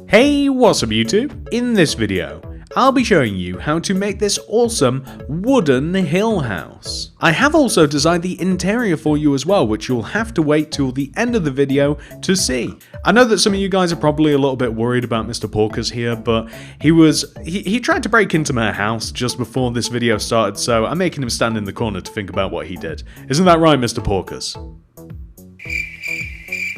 Hey, what's up YouTube? In this video, I'll be showing you how to make this awesome wooden hill house. I have also designed the interior for you as well, which you'll have to wait till the end of the video to see. I know that some of you guys are probably a little bit worried about Mr. Porkers here, but he tried to break into my house just before this video started, so I'm making him stand in the corner to think about what he did. Isn't that right, Mr. Porkers?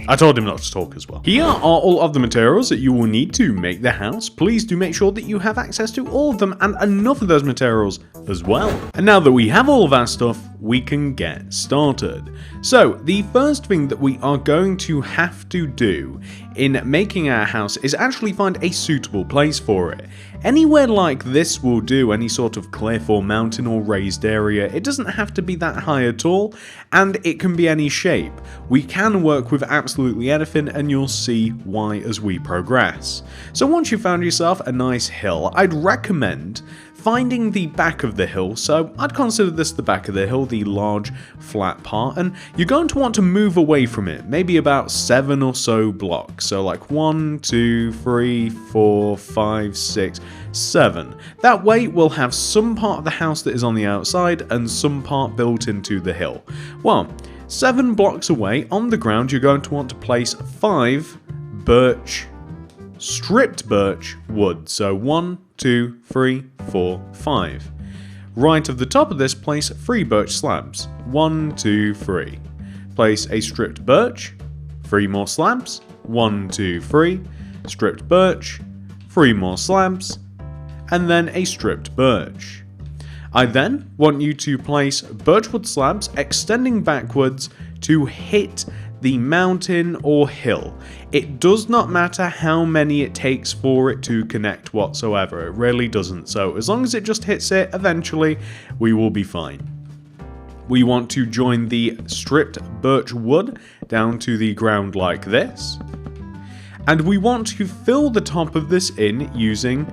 I told him not to talk as well. Here are all of the materials that you will need to make the house. Please do make sure that you have access to all of them and enough of those materials as well. And now that we have all of our stuff, we can get started. So the first thing that we are going to have to do in making our house is actually find a suitable place for it. Anywhere like this will do, any sort of cliff or mountain or raised area. It doesn't have to be that high at all, and it can be any shape. We can work with absolutely anything, and you'll see why as we progress. So once you've found yourself a nice hill, I'd recommend finding the back of the hill. So I'd consider this the back of the hill, the large flat part, and you're going to want to move away from it, maybe about 7 or so blocks. So like 1, 2, 3, 4, 5, 6, 7. That way we'll have some part of the house that is on the outside and some part built into the hill. Well, 7 blocks away on the ground, you're going to want to place 5 stripped birch wood. So 1, 2, 3, 4, 5. Right of the top of this, place 3 birch slabs. 1, 2, 3. Place a stripped birch, 3 more slabs. 1, 2, 3. Stripped birch, 3 more slabs, and then a stripped birch. I then want you to place birchwood slabs extending backwards to hit the mountain or hill. It does not matter how many it takes for it to connect whatsoever, it really doesn't. So as long as it just hits it, eventually we will be fine. We want to join the stripped birch wood down to the ground like this. And we want to fill the top of this in using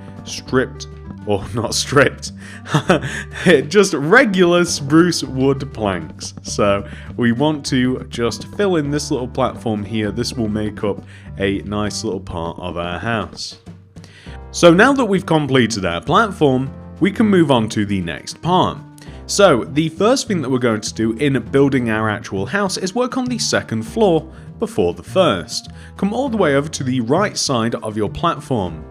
just regular spruce wood planks. So we want to just fill in this little platform here. This will make up a nice little part of our house. So now that we've completed our platform, we can move on to the next part. So the first thing that we're going to do in building our actual house is work on the second floor before the first. Come all the way over to the right side of your platform.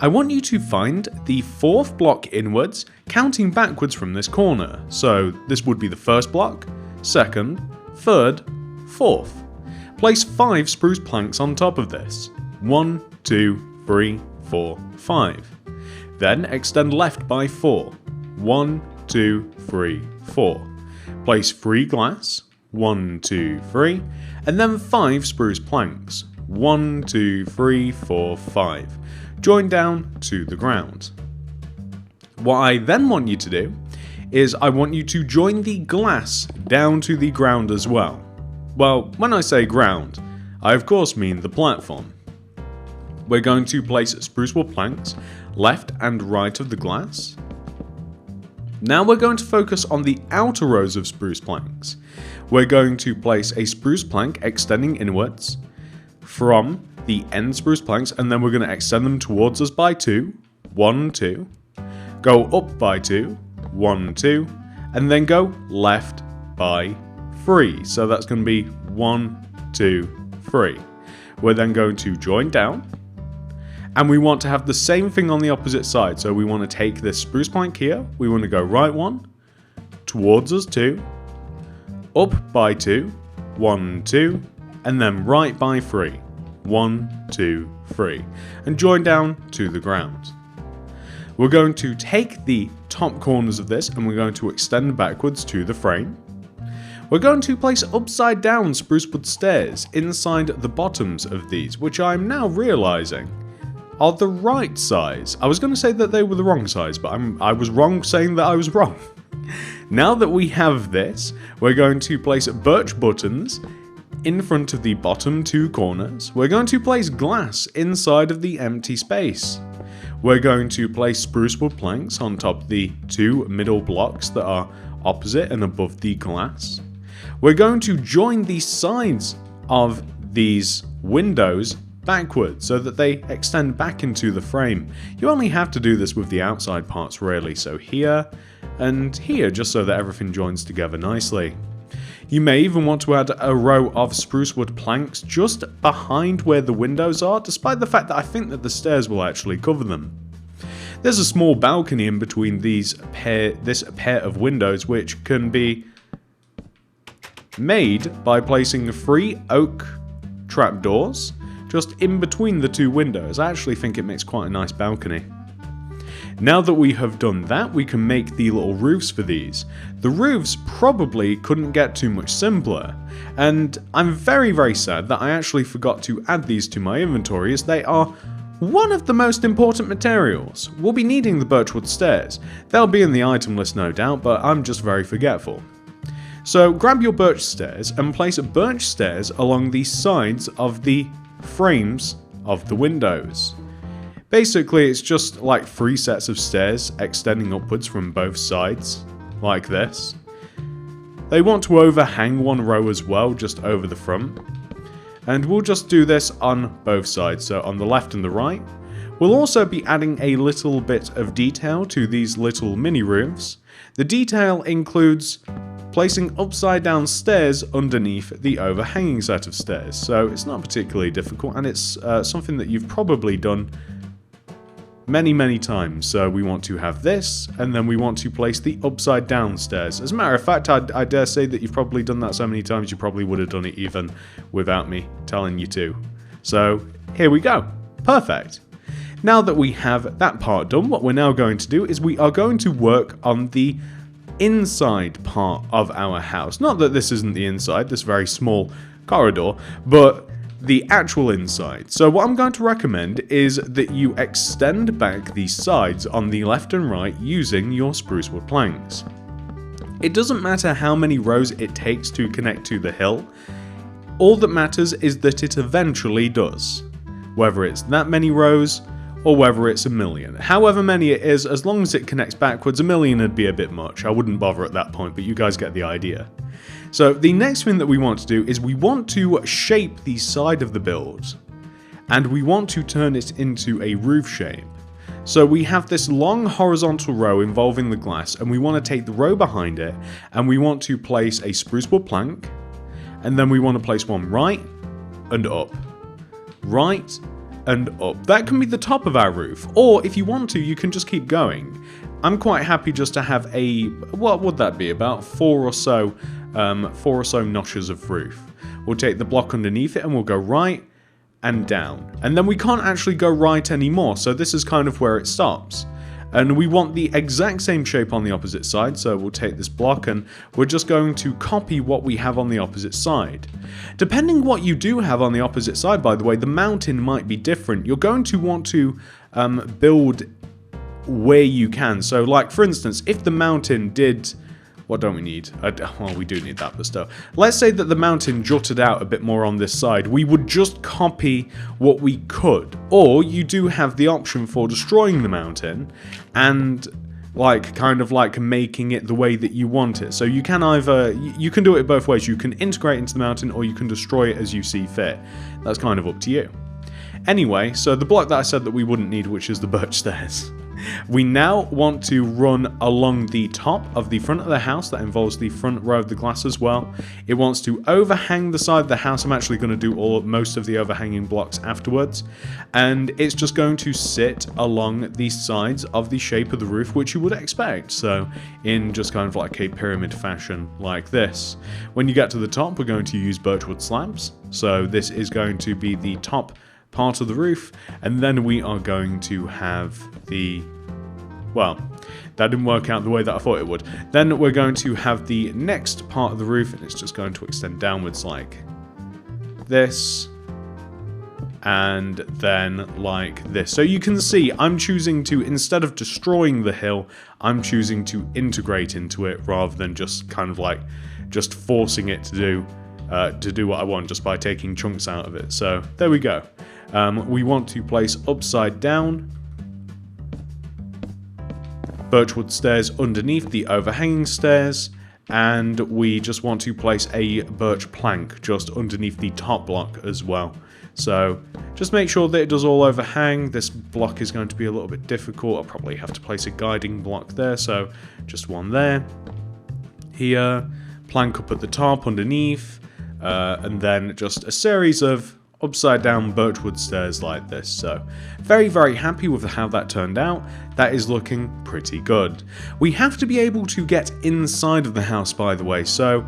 I want you to find the 4th block inwards, counting backwards from this corner. So this would be the 1st block, 2nd, 3rd, 4th. Place 5 spruce planks on top of this. 1, 2, 3, 4, 5. Then extend left by 4. 1, 2, 3, 4. Place 3 glass. 1, 2, 3. And then 5 spruce planks. 1, 2, 3, 4, 5. Join down to the ground. What I then want you to do is I want you to join the glass down to the ground as well. Well, when I say ground, I of course mean the platform. We're going to place spruce wood planks left and right of the glass. Now we're going to focus on the outer rows of spruce planks. We're going to place a spruce plank extending inwards from the end spruce planks, and then we're going to extend them towards us by 2, 1, 2, go up by 2, 1, 2, and then go left by 3. So that's going to be 1, 2, 3. We're then going to join down, and we want to have the same thing on the opposite side. So we want to take this spruce plank here, we want to go right 1, towards us 2, up by 2, 1, 2, and then right by 3. 1, 2, 3, and join down to the ground. We're going to take the top corners of this and we're going to extend backwards to the frame. We're going to place upside down spruce wood stairs inside the bottoms of these, which I'm now realizing are the right size. I was going to say that they were the wrong size, but I was wrong saying that I was wrong. Now that we have this, we're going to place birch buttons in front of the bottom 2 corners. We're going to place glass inside of the empty space. We're going to place spruce wood planks on top of the 2 middle blocks that are opposite and above the glass. We're going to join the sides of these windows backwards so that they extend back into the frame. You only have to do this with the outside parts really, so here and here, just so that everything joins together nicely. You may even want to add a row of spruce wood planks just behind where the windows are, despite the fact that I think that the stairs will actually cover them. There's a small balcony in between this pair of windows, which can be made by placing 3 oak trapdoors just in between the 2 windows. I actually think it makes quite a nice balcony. Now that we have done that, we can make the little roofs for these. The roofs probably couldn't get too much simpler, and I'm very, very sad that I actually forgot to add these to my inventory, as they are one of the most important materials. We'll be needing the birchwood stairs. They'll be in the item list no doubt, but I'm just very forgetful. So grab your birch stairs and place birch stairs along the sides of the frames of the windows. Basically, it's just like 3 sets of stairs extending upwards from both sides, like this. They want to overhang one row as well, just over the front. And we'll just do this on both sides, so on the left and the right. We'll also be adding a little bit of detail to these little mini roofs. The detail includes placing upside down stairs underneath the overhanging set of stairs, so it's not particularly difficult, and it's something that you've probably done many times. So we want to have this, and then we want to place the upside down stairs. As a matter of fact, I dare say that you've probably done that so many times you probably would have done it even without me telling you to. So here we go. Perfect. Now that we have that part done, what we're now going to do is we are going to work on the inside part of our house. Not that this isn't the inside, this very small corridor, but the actual inside. So what I'm going to recommend is that you extend back the sides on the left and right using your spruce wood planks. It doesn't matter how many rows it takes to connect to the hill. All that matters is that it eventually does. Whether it's that many rows or whether it's 1,000,000. However many it is, as long as it connects backwards, 1,000,000 would be a bit much. I wouldn't bother at that point, but you guys get the idea. So the next thing that we want to do is we want to shape the side of the build, and we want to turn it into a roof shape. So we have this long horizontal row involving the glass, and we want to take the row behind it, and we want to place a spruce wood plank, and then we want to place one right and up. Right and up. That can be the top of our roof, or if you want to, you can just keep going. I'm quite happy just to have a, what would that be, about 4 or so notches of roof. We'll take the block underneath it and we'll go right and down. And then we can't actually go right anymore, so this is kind of where it stops. And we want the exact same shape on the opposite side, so we'll take this block and we're just going to copy what we have on the opposite side. Depending what you do have on the opposite side, by the way, the mountain might be different. You're going to want to build where you can. So like for instance, if the mountain did, what don't we need? Well, we do need that, but still. Let's say that the mountain jutted out a bit more on this side. We would just copy what we could. Or you do have the option for destroying the mountain and kind of making it the way that you want it. So you can either, you can do it both ways. You can integrate into the mountain or you can destroy it as you see fit. That's kind of up to you. Anyway, so the block that I said that we wouldn't need, which is the birch stairs. We now want to run along the top of the front of the house. That involves the front row of the glass as well. It wants to overhang the side of the house. I'm actually going to do most of the overhanging blocks afterwards. And it's just going to sit along the sides of the shape of the roof, which you would expect. So in just kind of like a pyramid fashion like this. When you get to the top, we're going to use birchwood slabs. So this is going to be the top part of the roof, and then we are going to have the, well, that didn't work out the way that I thought it would. Then we're going to have the next part of the roof, and it's just going to extend downwards like this, and then like this. So you can see I'm choosing to, instead of destroying the hill, I'm choosing to integrate into it rather than just kind of like just forcing it to do what I want just by taking chunks out of it. So there we go. We want to place upside down birchwood stairs underneath the overhanging stairs, and we just want to place a birch plank just underneath the top block as well. So just make sure that it does all overhang. This block is going to be a little bit difficult. I'll probably have to place a guiding block there, so just one there. Here, plank up at the top underneath, and then just a series of upside down birchwood stairs like this. So very, very happy with how that turned out. That is looking pretty good. We have to be able to get inside of the house, by the way. So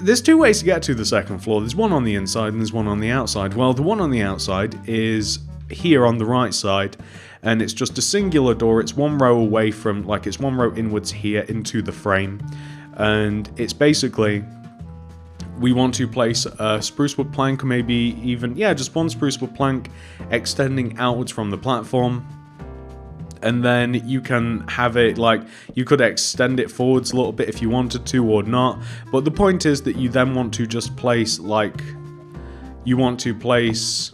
there's two ways to get to the second floor. There's one on the inside and there's one on the outside. Well, the one on the outside is here on the right side, and it's just a singular door. It's one row away from, like, it's one row inwards here into the frame, and it's basically, we want to place a spruce wood plank, or maybe even, yeah, just one spruce wood plank extending outwards from the platform. And then you can have it, like, you could extend it forwards a little bit if you wanted to or not. But the point is that you then want to just place, like, you want to place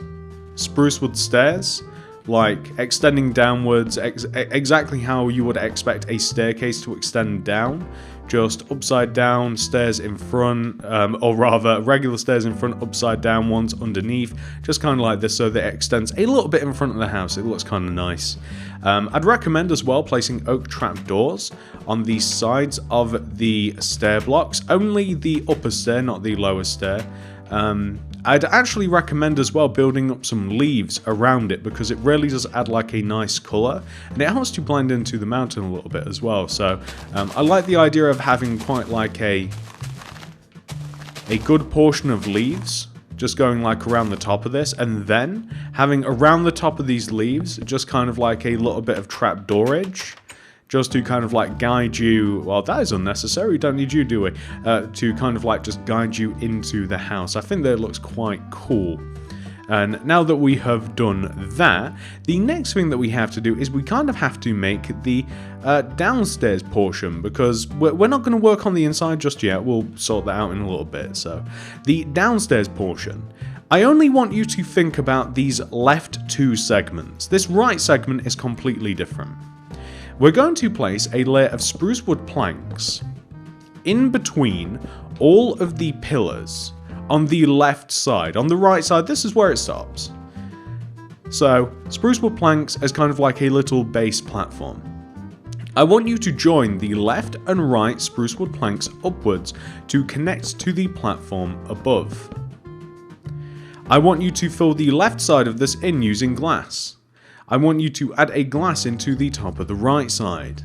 spruce wood stairs, like, extending downwards, exactly how you would expect a staircase to extend down. Just upside down stairs in front, or rather regular stairs in front, upside down ones underneath, just kind of like this, so that it extends a little bit in front of the house. It looks kind of nice. I'd recommend as well placing oak trap doors on the sides of the stair blocks, only the upper stair, not the lower stair. I'd actually recommend as well building up some leaves around it, because it really does add like a nice colour, and it helps to blend into the mountain a little bit as well. So I like the idea of having quite like a good portion of leaves just going like around the top of this, and then having around the top of these leaves just kind of like a little bit of trapdoorage, just to kind of like guide you, well, that is unnecessary, we don't need you, do we? To kind of like just guide you into the house. I think that it looks quite cool. And now that we have done that, the next thing that we have to do is we kind of have to make the downstairs portion, because we're not going to work on the inside just yet. We'll sort that out in a little bit. So the downstairs portion, I only want you to think about these left two segments. This right segment is completely different. We're going to place a layer of spruce wood planks in between all of the pillars on the left side. On the right side, this is where it stops. So, spruce wood planks as kind of like a little base platform. I want you to join the left and right spruce wood planks upwards to connect to the platform above. I want you to fill the left side of this in using glass. I want you to add a glass into the top of the right side.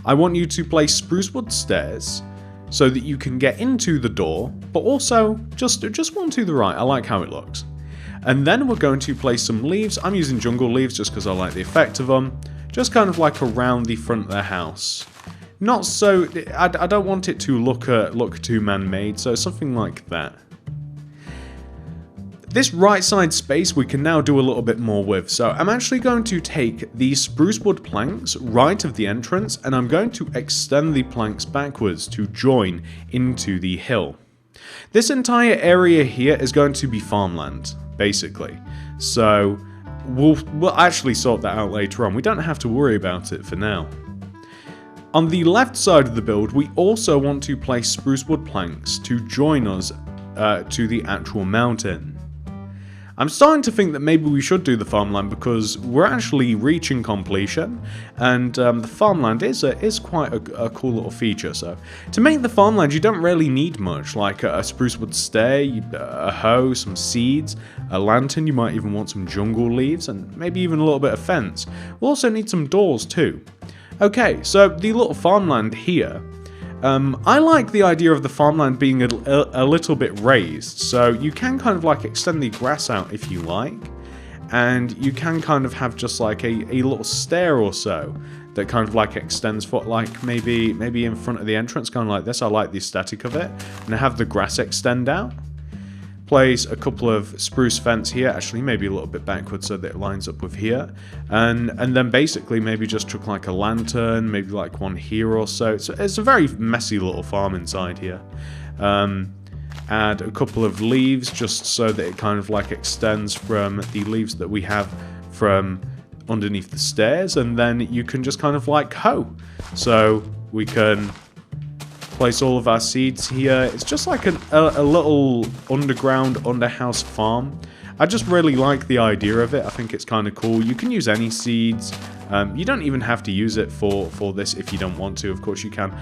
I want you to place spruce wood stairs so that you can get into the door, but also just one to the right. I like how it looks. And then we're going to place some leaves. I'm using jungle leaves just because I like the effect of them. Just kind of like around the front of the house. Not so, I don't want it to look too man-made, so something like that. This right side space we can now do a little bit more with, so I'm actually going to take these spruce wood planks right of the entrance, and I'm going to extend the planks backwards to join into the hill. This entire area here is going to be farmland, basically, so we'll actually sort that out later on. We don't have to worry about it for now. On the left side of the build, we also want to place spruce wood planks to join us to the actual mountain. I'm starting to think that maybe we should do the farmland, because we're actually reaching completion, and the farmland is quite a cool little feature. So to make the farmland, you don't really need much, like a spruce wood stair, a hoe, some seeds, a lantern. You might even want some jungle leaves, and maybe even a little bit of fence. We'll also need some doors too. Okay, so the little farmland here. I like the idea of the farmland being a little bit raised, so you can kind of like extend the grass out if you like, and you can kind of have just like a little stair or so that kind of like extends for like maybe in front of the entrance, kind of like this. I like the aesthetic of it, and have the grass extend out. Place a couple of spruce fence here, actually maybe a little bit backwards so that it lines up with here, and then basically maybe just chuck like a lantern, maybe like one here or so. It's a very messy little farm inside here. Add a couple of leaves just so that it kind of like extends from the leaves that we have from underneath the stairs, and then you can just kind of like hoe. So we can place all of our seeds here. It's just like a little underground, underhouse farm. I just really like the idea of it. I think it's kind of cool. You can use any seeds. You don't even have to use it for this if you don't want to. Of course, you can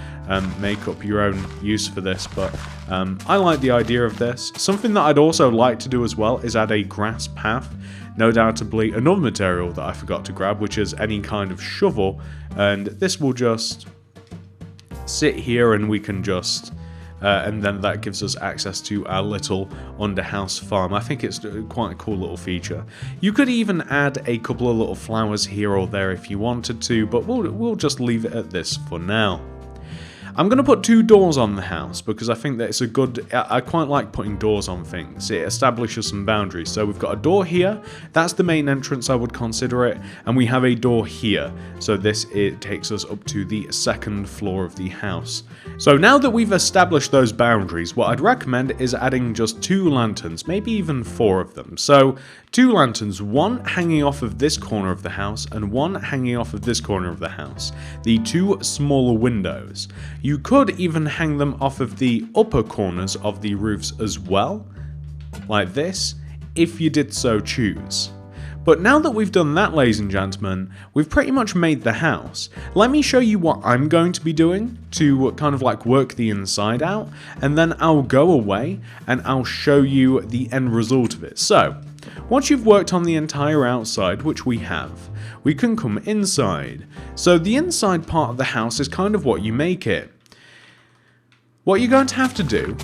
make up your own use for this, but I like the idea of this. Something that I'd also like to do as well is add a grass path. No doubtably another material that I forgot to grab, which is any kind of shovel, and this will just sit here and we can just and then that gives us access to our little underhouse farm. I think it's quite a cool little feature. You could even add a couple of little flowers here or there if you wanted to, but we'll just leave it at this for now. I'm going to put 2 doors on the house because I think that it's a good... I quite like putting doors on things. It establishes some boundaries. So we've got a door here. That's the main entrance, I would consider it. And we have a door here. So it takes us up to the 2nd floor of the house. So now that we've established those boundaries, what I'd recommend is adding just 2 lanterns, maybe even 4 of them. So 2 lanterns, one hanging off of this corner of the house and one hanging off of this corner of the house. The 2 smaller windows. You could even hang them off of the upper corners of the roofs as well, like this, if you did so choose. But now that we've done that, ladies and gentlemen, we've pretty much made the house. Let me show you what I'm going to be doing to kind of like work the inside out, and then I'll go away and I'll show you the end result of it. So, once you've worked on the entire outside, which we have, we can come inside. So the inside part of the house is kind of what you make it. What you're going to have to do,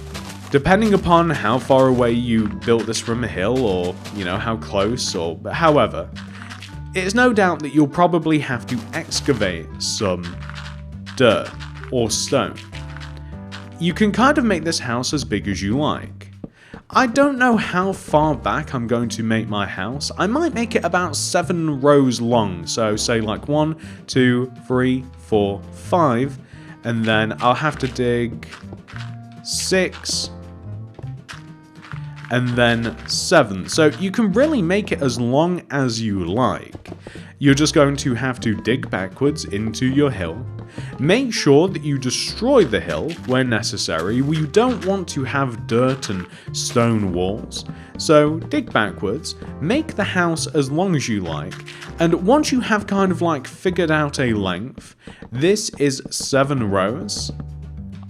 depending upon how far away you built this from a hill, or, you know, how close, or however, it's no doubt that you'll probably have to excavate some dirt or stone. You can kind of make this house as big as you like. I don't know how far back I'm going to make my house. I might make it about 7 rows long. So say like 1, 2, 3, 4, 5. And then I'll have to dig 6. And then 7. So you can really make it as long as you like. You're just going to have to dig backwards into your hill. Make sure that you destroy the hill where necessary. We don't want to have dirt and stone walls. So dig backwards, make the house as long as you like, and once you have kind of like figured out a length, this is 7 rows.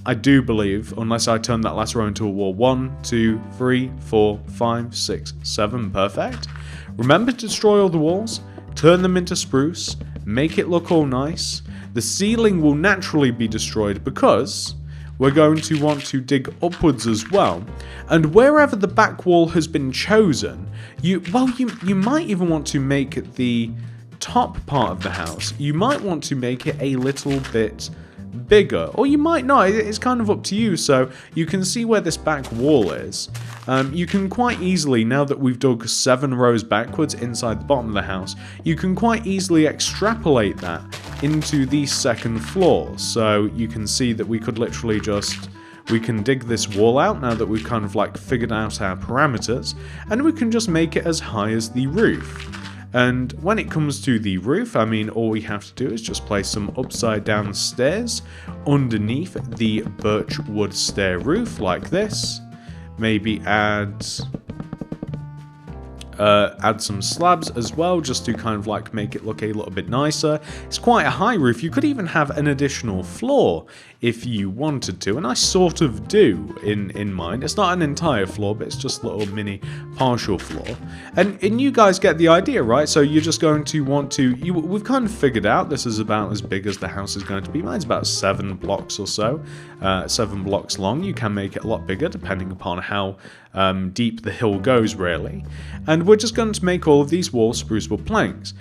I do believe, unless I turn that last row into a wall. 1, 2, 3, 4, 5, 6, 7, perfect. Remember to destroy all the walls, turn them into spruce, make it look all nice. The ceiling will naturally be destroyed because we're going to want to dig upwards as well. And wherever the back wall has been chosen, you might even want to make the top part of the house, you might want to make it a little bit bigger, or you might not. It's kind of up to you. So you can see where this back wall is. You can quite easily, now that we've dug 7 rows backwards inside the bottom of the house, you can quite easily extrapolate that into the 2nd floor. So you can see that we could literally we can dig this wall out now that we've kind of like figured out our parameters, and we can just make it as high as the roof. And when it comes to the roof, I mean, all we have to do is just place some upside down stairs underneath the birch wood stair roof like this. Maybe add some slabs as well, just to kind of like make it look a little bit nicer. It's quite a high roof. You could even have an additional floor if you wanted to, and I sort of do in mind. It's not an entire floor, but it's just a little mini partial floor. And you guys get the idea, right? So you're just going to want to, we've kind of figured out this is about as big as the house is going to be. Mine's about 7 blocks or so, 7 blocks long. You can make it a lot bigger depending upon how deep the hill goes, really. And we're just going to make all of these walls spruce wood planks.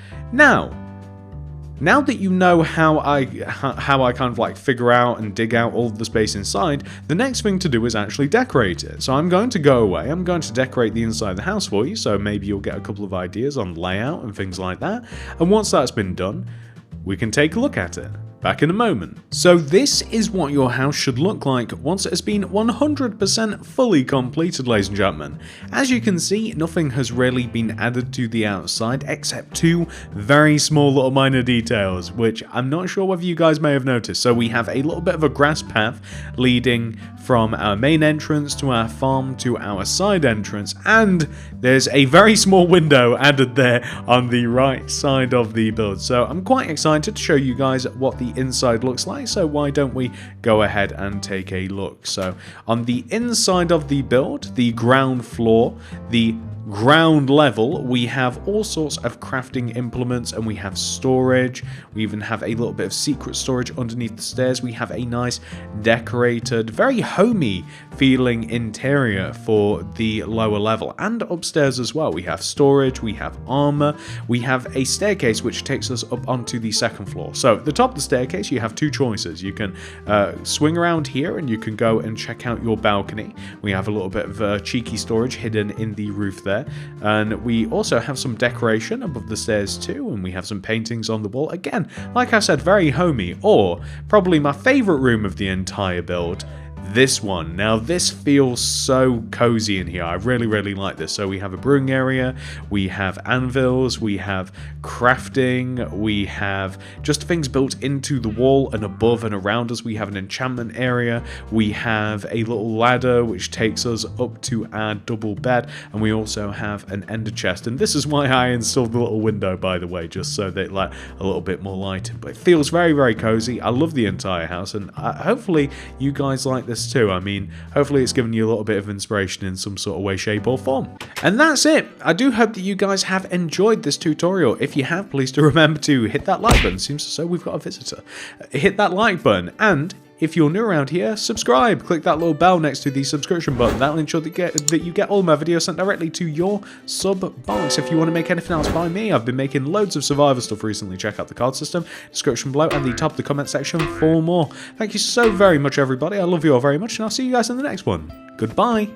Now that you know how I kind of like figure out and dig out all of the space inside, the next thing to do is actually decorate it. So I'm going to go away, I'm going to decorate the inside of the house for you, so maybe you'll get a couple of ideas on layout and things like that. And once that's been done, we can take a look at it. back in a moment. So this is what your house should look like once it has been 100% fully completed, ladies and gentlemen. As you can see, nothing has really been added to the outside except two very small little minor details, which I'm not sure whether you guys may have noticed. So we have a little bit of a grass path leading from our main entrance to our farm to our side entrance, and there's a very small window added there on the right side of the build. So I'm quite excited to show you guys what the inside looks like, so why don't we go ahead and take a look. So on the inside of the build, the ground floor, the ground level, we have all sorts of crafting implements, and we have storage. We even have a little bit of secret storage underneath the stairs. We have a nice decorated, very homey feeling interior for the lower level, and upstairs as well. We have storage, we have armor, we have a staircase which takes us up onto the second floor. So at the top of the staircase you have two choices. You can swing around here and you can go and check out your balcony. We have a little bit of cheeky storage hidden in the roof there. And we also have some decoration above the stairs too, and we have some paintings on the wall. Again, like I said, very homey, or probably my favorite room of the entire build, this one. Now this feels so cozy in here. I really like this. So we have a brewing area, we have anvils, we have crafting, we have just things built into the wall and above and around us. We have an enchantment area, we have a little ladder which takes us up to our double bed, and we also have an ender chest. And this is why I installed the little window, by the way, just so that let a little bit more light in. But it feels very cozy. I love the entire house, and hopefully you guys like this too. I mean, hopefully it's given you a little bit of inspiration in some sort of way, shape or form. And that's it. I do hope that you guys have enjoyed this tutorial. If you have, please do remember to hit that like button. Seems as though we've got a visitor. Hit that like button, and if you're new around here, subscribe. Click that little bell next to the subscription button. That'll ensure that you get all my videos sent directly to your sub box. If you want to make anything else by me, I've been making loads of Survivor stuff recently. Check out the card system, description below, and the top of the comment section for more. Thank you so very much, everybody. I love you all very much, and I'll see you guys in the next one. Goodbye.